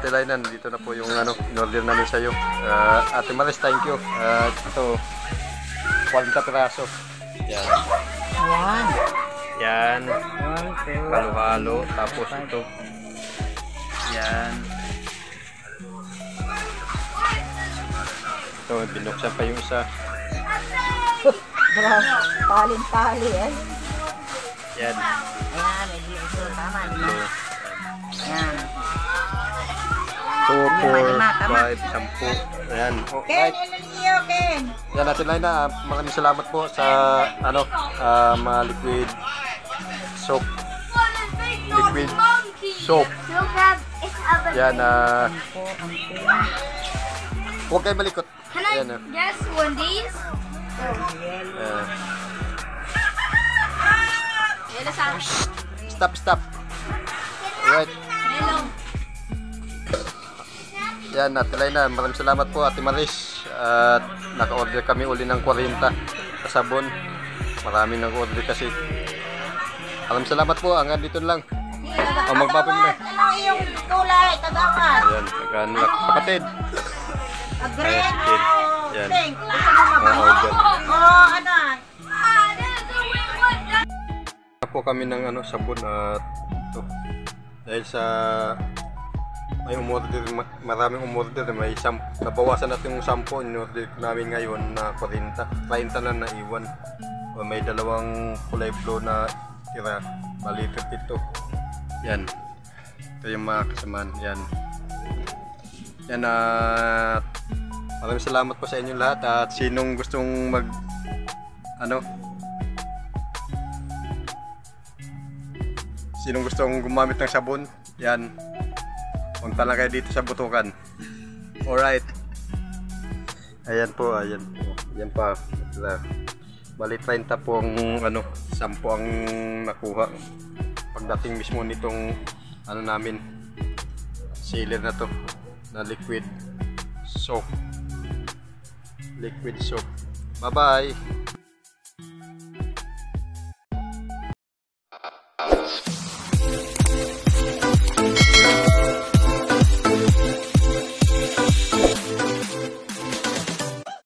Ate Laina, dito na po yung ano, in-order namin sa iyo. Ate Maris, thank you. Ito 40 piraso. Yan. Yan. Yan. Halo-halo. Tapos ito. Yan. Ito, binuksan pa yung isa. Palin-pali eh. Yan. Ayan, ito. Tama, lima. Yan. 2, 4, 5, 10. Ayan. Ken, ilan iyo, Ken? Yan, Ate Laina, maraming salamat po sa ano, mga liquid soap. Liquid soap. Yan, huwag kayo malikot. Can I Yan, guess one of these? Stop. Alright. Hello. Yan, Ate Laina, maraming salamat po, Ate Maris. At naka-order kami uli ng 40 na sabon. Maraming nag-order kasi. Maraming salamat po, hanggang dito lang. O, magpapin mo na. Ano iyong kulay? Tagawan. Ayan, nag-ano, kapatid. Green o Yan. pink? Gusto mo Mga mabango? order. O ano? Po kami ng ano, sabon at ito. Dahil sa may umorder, maraming umorder, may nabawasan natin yung 10 in-order namin ngayon na 40, 30 na naiwan. May dalawang kulay blue na tira, bali 32. Yan. Ito yung mga kasamaan. Yan. Yan, at maraming salamat po sa inyo lahat, at sinong gustong mag ano, sinong gustong gumamit ng sabon, yan, punta lang kayo dito sa Butukan. Alright. Ayan po, ayan po. Ayan pa. Bali 30 pong ano, 10 ang nakuha. Pagdating mismo nitong ano namin, sealer na to, na liquid soap. Liquid soap. Bye-bye.